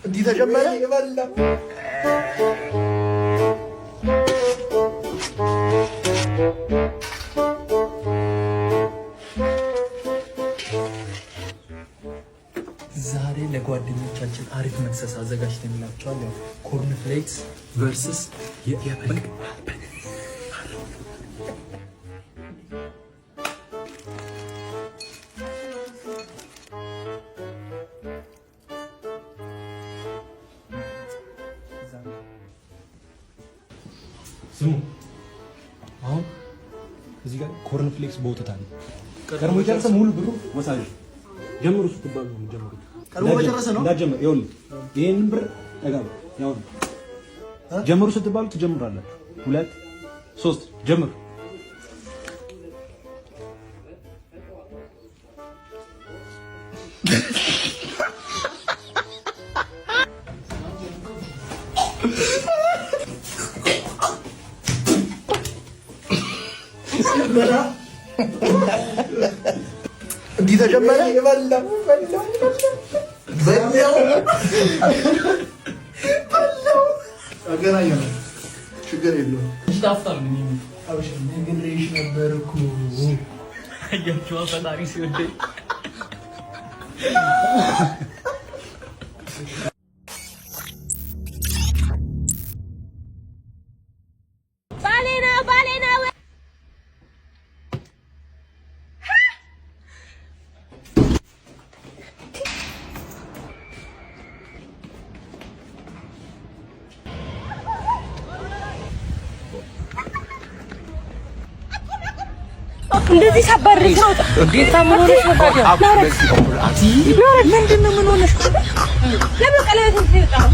እንዲህ ተጀመረ ይበላ ዛሬ ለጓደኞቻችን አሪፍ መክሰስ አዘጋጅተንላችኋል። ያው ኮርን ፍሌክስ ቨርሰስ የበግ ስሙ አሁን እዚህ ጋር ኮርን ፍሌክስ በወተት አለ። ቀድሞ የጨረሰ ሙሉ ብሩ ወሳጅ ጀምሩ ስትባሉ ጀምሩ። ቀድሞ በጨረሰ ነው እንዳትጀምር። ይኸውልህ ይሄንን ብር ጠጋብ ያው ጀምሩ ስትባሉ ትጀምራላችሁ። 2 3 ጀምሩ። እንዲህ ተጀመረ ይበላ በለው አገናኘን። ችግር የለውም። ስታፍታል ምን አውሽ ነግሬሽ ነበር እኮ አያችሁ ፈጣሪ ሲወደኝ እንደዚህ ሳባርክ ነው እንዴት ታምሮሽ ነው ታዲያ? ምንድነው? ምን ሆነሽ? ለምን ቀለበት ትይጣው?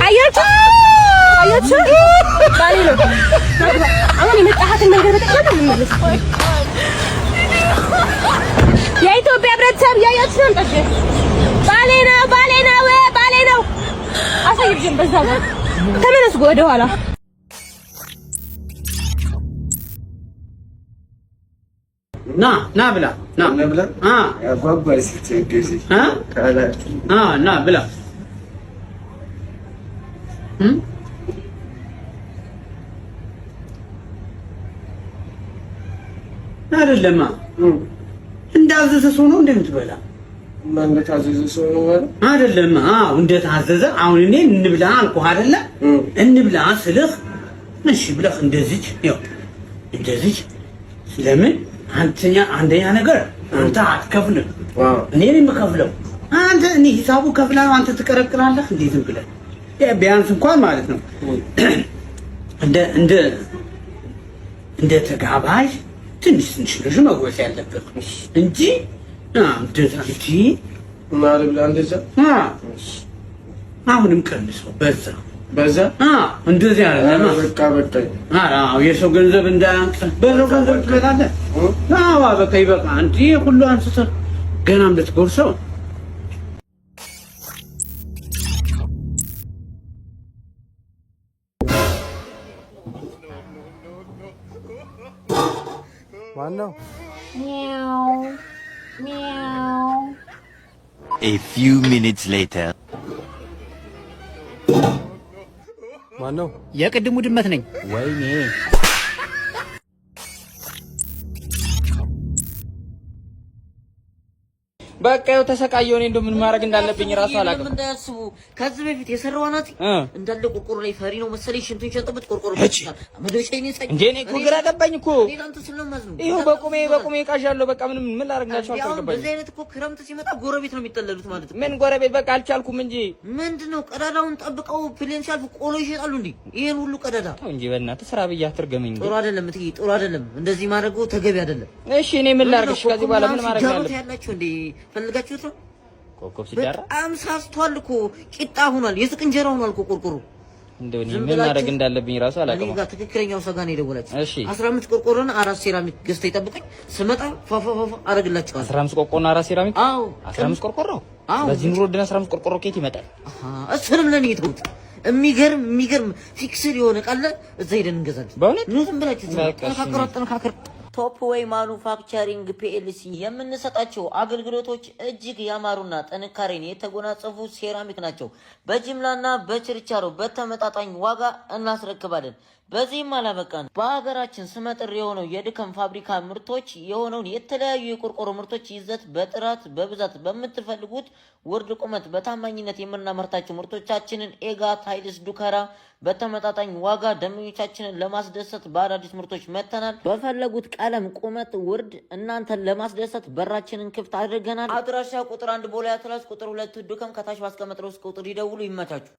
አያችሁ ባሌ ነው። አሁን የመጣሃትን ነገር በጠቅላላ እንመለስ። የኢትዮጵያ ህብረተሰብ ያያችሁ ነው። ባሌ ነው አሳይብኝ። በዛ ተመለስ ወደ ኋላ ና ብላ ያጓጓይ ሲትገዚ ና ብላ አይደለማ እንዳዘዘ ሰው ነው እንደምትበላ እንደታዘዘ ሰው ነው አይደለም? አዎ እንደታዘዘ። አሁን እኔ እንብላ አልኩህ አይደለ? እንብላ ስልህ እሺ ብለህ እንደዚህ ያው እንደዚህ ለምን አንደኛ ነገር አንተ አትከፍልም፣ እኔ ነኝ የምከፍለው። አንተ እኔ ሂሳቡ ከፍላለሁ፣ አንተ ትቀረቅራለህ። እንዴት ብለህ ቢያንስ እንኳን ማለት ነው እንደ ተጋባዥ ትንሽ ልጅ መጎስ ያለበት እንጂ አሁንም ቀንሰው በዛ እንደዚህ አይደለም። በቃ የሰው ገንዘብ እንዳያንቅ በሰው ገንዘብ ትበላለህ። በቃ ይበቃ። እንዴ ሁሉ አንስተህ ገናም ልትጎርሰው ማነው? A few minutes later. ማነው? የቅድሙ ድመት ነኝ። ወይኔ በቃ ያው ተሰቃየሁ። እኔ እንደው ምን ማድረግ እንዳለብኝ ራሱ አላውቅም። እንዳያስቡ ከዚህ በፊት የሰራዋናት እንዳለ ቆርቆሮ ላይ ፈሪ ነው መሰለኝ ሽንቱን ሸጥበት ቆርቆሮ መደሻዬን ሳይ እንዴ እኔ እኮ ግራ ገባኝ እኮ። አንተ ስለማዝ ነው ይኸው በቁሜ ቃዣለሁ። በቃ ምን ላደርግላችሁ አልገባኝም። በዚህ አይነት እኮ ክረምት ሲመጣ ጎረቤት ነው የሚጠለሉት ማለት ነው። ምን ጎረቤት? በቃ አልቻልኩም እንጂ ምንድነው ቀዳዳውን ጠብቀው ፕሌን ሲያልፍ ቆሎ ይሸጣሉ እንዴ? ይሄን ሁሉ ቀዳዳ እንጂ በእናትህ ስራ ብዬ አትርገመኝ። ጥሩ አይደለም እትዬ፣ ጥሩ አይደለም። እንደዚህ ማድረጉ ተገቢ አይደለም። እሺ እኔ ምን ላድርግሽ? ከዚህ በኋላ ምን ማድረግ አለብኝ? ያላችሁ እንዴ ፈልጋችሁት ነው? ኮኮብ ሲዳራ በጣም ሳስቷል እኮ ቂጣ ሆኗል። የስቅ እንጀራ ሆኗል እኮ ቆርቆሮ። እንደው እኔ ምን ማድረግ እንዳለብኝ ራሱ አላውቅም። እኔ ጋር ትክክለኛው ሰጋ ነው የደወላችሁ። እሺ 15 ቆርቆሮና 4 ሴራሚክ ገዝተህ ይጠብቀኝ። ስመጣ ፋፋፋ አረግላችኋለሁ። 15 ቆርቆሮና 4 ሴራሚክ? አዎ 15 ቆርቆሮ። በዚህ ኑሮ ወደና 15 ቆርቆሮ ከየት ይመጣል? እሱንም ለኔ ይተውት። የሚገርም ፊክስድ የሆነ ቃል እዛ ሄደን እንገዛለን። በእውነት ነው ዝም ብላችሁ ተካከሩ። ቶፕ ዌይ ማኑፋክቸሪንግ ፒኤልሲ የምንሰጣቸው አገልግሎቶች እጅግ ያማሩና ጥንካሬን የተጎናጸፉ ሴራሚክ ናቸው። በጅምላና በችርቻሮ በተመጣጣኝ ዋጋ እናስረክባለን። በዚህም አላበቃን። በሀገራችን ስመጥር የሆነው የድከም ፋብሪካ ምርቶች የሆነውን የተለያዩ የቆርቆሮ ምርቶች ይዘት በጥራት በብዛት በምትፈልጉት ውርድ ቁመት በታማኝነት የምናመርታቸው ምርቶቻችንን ኤጋ ታይልስ ዱከራ በተመጣጣኝ ዋጋ ደንበኞቻችንን ለማስደሰት በአዳዲስ ምርቶች መተናል። በፈለጉት ቀለም፣ ቁመት፣ ውርድ እናንተን ለማስደሰት በራችንን ክፍት አድርገናል። አድራሻ ቁጥር 1 ቦሌ አትላስ፣ ቁጥር 2 ዱከም። ከታች ባስቀመጥነው ቁጥር ይደውሉ። ይመቻችሁ።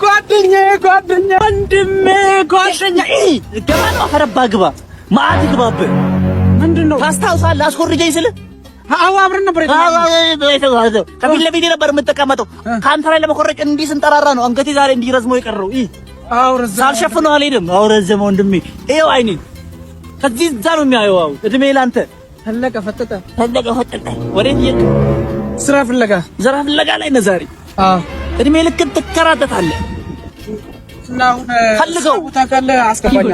ጓደኛ ወንድሜ ጓደኛ ገባ ነው። አፈረባ ግባ ማአት ግባብህ ምንድነው? ታስታውሳለህ? አስኮርጀኝ ስልህ አዎ አብረን ነበር የተጓዘው። ከፊት ለፊቴ ነበር የምትቀመጠው። ከአንተ ላይ ለመኮረጅ እንዲህ ስንጠራራ ነው አንገቴ ዛሬ እንዲረዝመው የቀረው። አዎ ረዘመ። ሳልሸፍነው አልሄድም። አዎ ረዘመ ወንድሜ። ይኸው አይኔን ከዚህ እዛ ነው የሚያየው። አዎ እድሜ ላንተ። ፈለቀ ፈጠጠ። ወዴት ይሄድ? ስራ ፍለጋ ላይ ነህ ዛሬ። እድሜ ልክ ትከራተታለህ። ፈልገው ታውቃለህ። አስከፋኛ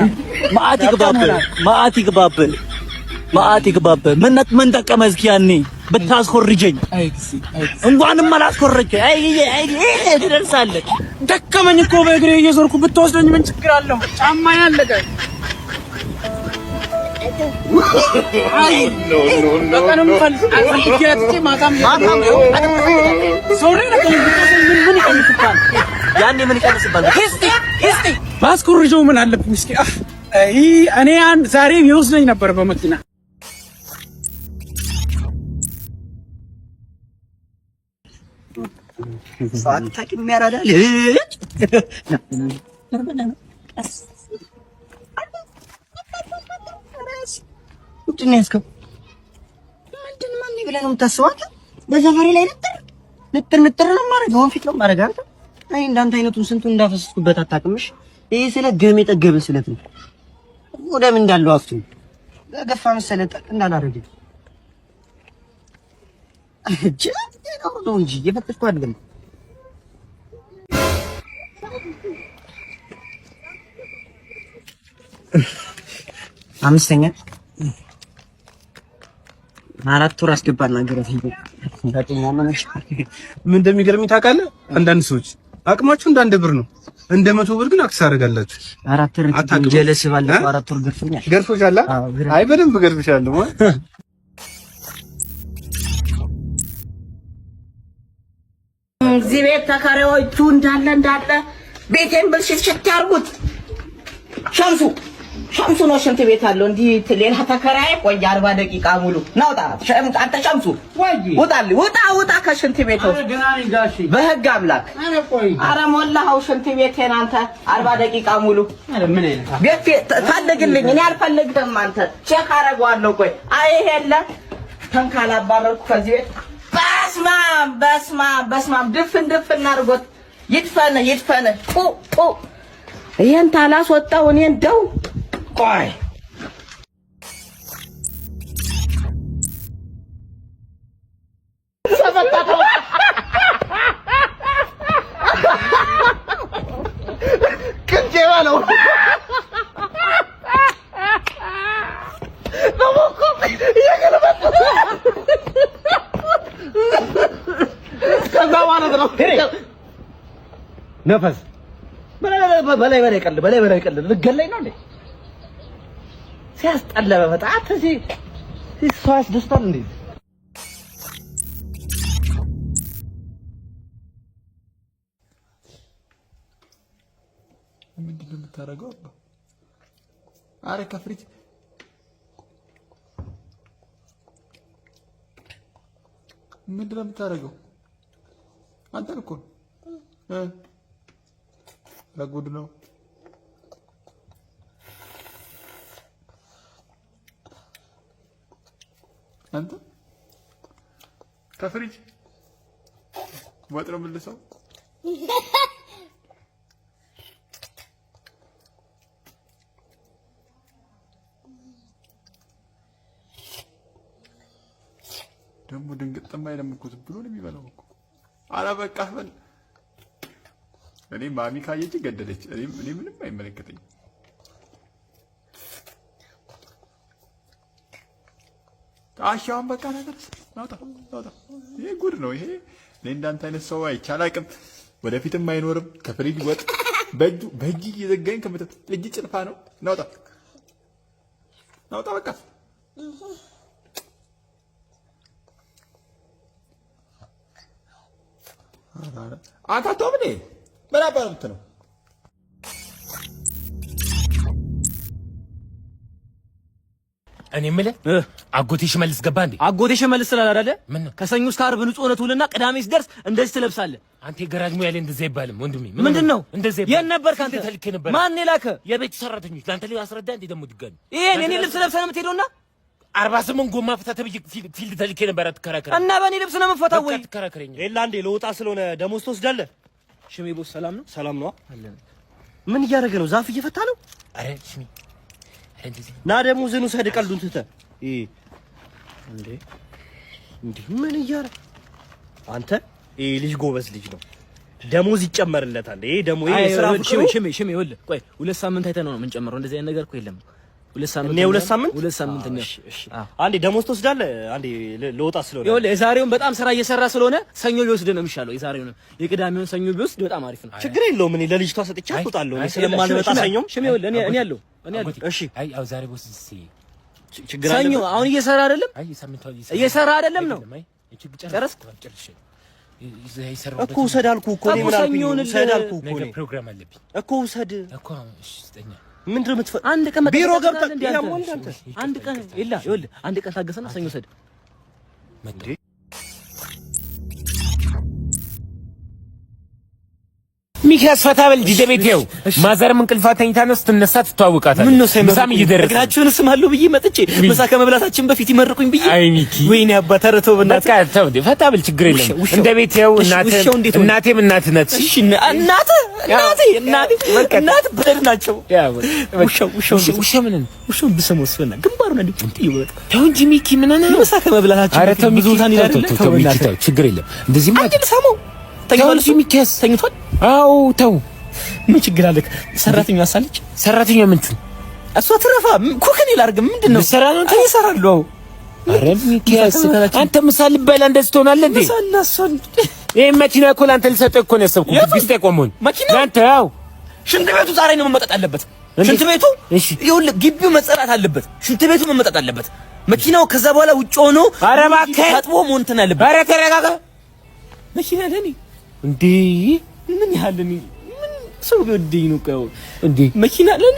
ማአት ይግባብህ። ምን ጠቀመህ እስኪ ያኔ ብታስኮርጀኝ? እንኳንም አላስኮረጀኝ። አይ ትደርሳለህ። ደከመኝ እኮ በእግሬ እየዞርኩ ብትወስደኝ ምን ችግር አለው? ጫማ ያለቀ ባስኮርጀው ምን አለብኝ? እስኪ እኔ ዛሬ ይወስደኝ ነበር በመኪና። ሳታውቂም ያራዳል። ምንድነው ያዝከው? ምንድን ማን ብለህ ነው የምታስበው? በዘፈሬ ላይ ንጥር ነው ማረግ። ወንፊት ነው ማረግ። አንተ አይ እንዳንተ አይነቱን ስንቱን እንዳፈሰስኩበት አታውቅምሽ። ይሄ ስለ ገም የጠገበ ስለት ነው። ወደም እንዳለው አፍቱ ገፋ መሰለህ ጠቅ እንዳላረግ እጅ ነው እንጂ የፈተሽኩ አይደለም። አምስተኛ 4 ወር አስገባና ገረፍ ታውቂኛ ማነሽ? ምን እንደሚገርምኝ ታውቃለህ? አንዳንድ ሰዎች አቅማችሁ እንደ ብር ነው፣ እንደ 100 ብር ግን አክስ አደርጋላችሁ። 4 ወር ጀለስ ባለፈው 4 ወር ገርፎኛል። ገርፎሻል? አይ በደንብ ገርፍሻለሁ። እዚህ ቤት ተከራዮቹ እንዳለ ቤቴን ብልሽት ያርጉት። ሸምሱ ነው ሽንት ቤት አለው። እንዲህ ሌላ ተከራይ ቆይ 40 ደቂቃ ሙሉ ናውጣ። አንተ ሸምሱ ውጣ ከሽንት ቤት ውስጥ በህግ አምላክ። አረ ሞላኸው ሽንት ቤቴን አንተ 40 ደቂቃ ሙሉ ቤት ፈልግልኝ። እኔ አልፈልግህም። አንተ ቼክ አደርገዋለሁ። ቆይ አይ ይሄለ ተንካላ ባረኩ ከዚህ ቤት። በስማም ድፍን አድርጎት ይድፈን ይሄን ታላስወጣው እኔ እንደው ቆይ ክንጀራ ነው ከዛ ማለት ነው ነፈስ በላይ ቀልድ ልገለኝ ነው እንዴ? ሲያስጠላ በመጣት ሰው ያስደስታል እንዴ? ምንድን ነው የምታደርገው? አረ ከፍሪት ምንድን ነው የምታደርገው? አንተን እኮ ለጉድ ነው። አንተ ከፍሪጅ ወጥ ነው የምልሰው። ደግሞ ድንግጥ የማይለም እኮ ዝም ብሎ ነው የሚበላው እኮ። ኧረ በቃ በል እኔ ማሚ ካየች ገደለች። እኔ ምንም አይመለከተኝ። አሻውን በቃ ነገር ናውጣ። ይሄ ጉድ ነው። ይሄ እኔ እንዳንተ አይነት ሰው አይቻላቅም፣ ወደፊትም አይኖርም። ከፍሪጅ ወጥ በእጅ እየዘጋኝ ከምትት እጅ ጭልፋ ነው። ናውጣ በቃ አንተ አትወብኔ ምን አባል የምትለው? እኔ የምልህ አጎቴ ሽመልስ ገባ እንዴ? አጎቴ ሽመልስ ስላል አይደለ? ምን ከሰኞ እስከ ዓርብ ንጹህ ሆነህ ትውልና ቅዳሜ ሲደርስ እንደዚህ ትለብሳለህ። አንተ የገራጅ ሙያ ላይ እንደዚህ አይባልም ወንድሜ። ምንድን ነው እንደዚህ አይባልም። የት ነበርክ አንተ? ተልኬ ነበር። ማን የላከ? የቤት ሰራተኞች። ለአንተ ላይ አስረዳ እንዴ ደግሞ ድጋሚ ይሄን የኔ ልብስ ለብሰህ ነው የምትሄደውና 48 ጎማ ፍታ ተብዬ ፊልድ ተልኬ ነበር። አትከራከረኝ እና በእኔ ልብስ ነው የምትፈታው ወይ? አትከራከረኝ። ሌላ እንዴ ለወጣ ስለሆነ ደሞዝ ትወስዳለህ? ሽሜ ቦስ ሰላም ነው? ሰላም ነው አለን። ምን እያደረገ ነው? ዛፍ እየፈታ ነው? አረ ሽሜ እንደዚህ ና ደሞዝህን ውሰድ። ቀልዱን ትተህ እንዴ ምን እያደረገ አንተ? ይሄ ልጅ ጎበዝ ልጅ ነው። ደሞዝ ይጨመርለታል። ይሄ ደሞ ይሄ ስራ ሽሜ ይኸውልህ፣ ቆይ 2 ሳምንት አይተህ ነው የምንጨምረው። እንደዚህ አይነት ነገር እኮ የለም። 2 ሳምንት እኔ 2 ሳምንት 2 ሳምንት ነው። እሺ አንዴ ደሞዝ ትወስዳለህ። አንዴ ለወጣ ስለሆነ ይኸውልህ፣ የዛሬውን በጣም ስራ እየሰራ ስለሆነ ሰኞ ቢወስድ ነው የሚሻለው። የዛሬውን የቅዳሜውን ሰኞ ቢወስድ በጣም አሪፍ ነው። ችግር የለውም። እኔ ለልጅቷ ሰጥቼ አውጣለሁ። እኔ ስለማልመጣ ሰኞም ሽሜ ይኸውልህ፣ እኔ ያለው እሺ። አይ አው ዛሬ ቦስ ችግር አለ። ሰኞ አሁን እየሰራ አይደለም? አይ ሳምንቱ እየሰራ አይደለም ነው። ጨረስክ እኮ ውሰድ አልኩህ እኮ። እኔ ምን አልኩኝ? ውሰድ አልኩህ እኮ። እኔ ፕሮግራም አለብኝ እኮ ውሰድ እኮ። እሺ ስጠኛ። ምንድን ነው የምትፈ አንድ ቀን ቢሮ ገብተህ አንድ ቀን ይኸውልህ፣ አንድ ቀን ታገሰና ሰኞ ውሰድ። ሚኪያስ ፈታ በል ዲጄ ቤት ይኸው። ማዘርም እንቅልፏ ተኝታ ነው፣ ስትነሳ ትተዋወቃታለህ። ምን ነው ምሳም እየደረሰ እግራችሁን ስማለሁ ብዬ መጥቼ ምሳ ከመብላታችን በፊት ይመርቁኝ ብዬ። አይ ሚኪ ወይኔ አባት ኧረ ተው በእናትህ። በቃ ተው እንደ ፈታ በል ችግር የለም። እንደ ቤት ይኸው። እናቴም እናት ነች። እሺ እናቴ በደል ናቸው። ውሻ ምን ነው ውሻው ብሰማው ስፈና ግንባሩን እንዴ ጥንት ይወጣ። ተው እንጂ ሚኪ ምን ነው ምሳ ከመብላታችን ኧረ ተው ሚኪ ተው ሚኪ ተው ችግር የለም። እንደዚህ ማለት ሰማው ተኝቷል እንጂ ሚኪያስ ተኝቷል። አዎ ተው ምን ችግር አለ? ሰራተኛዋ አሳለች። ሰራተኛዋ ምን ትል? እሷ ትረፋ ኩክን ይላርግ ምንድነው? ሰራ ነው እንዴ? ይሰራሉ። አረ ሚኪያስ አንተ ምሳ ልበላ እንደዚህ ትሆናለህ እንዴ? ይሄ መኪና እኮ ለአንተ ልሰጥህ እኮ ነው ያሰብኩት። ግስት ቆሞን መኪና አንተ ያው ሽንት ቤቱ ዛሬ ነው መመጣጥ አለበት። ሽንት ቤቱ ይኸውልህ፣ ግቢው መጸዳት አለበት። ሽንት ቤቱ መመጣጥ አለበት። መኪናው ከዛ በኋላ ውጭ ሆኖ ኧረ እባክህ ታጥቦ ሞንተን አለበት። ኧረ ተረጋጋ። መኪና ለኔ እንዴ ምን ያህል እኔ ምን ሰው ቢወደኝ ነው? ቆይ እንዴ መኪና ለኔ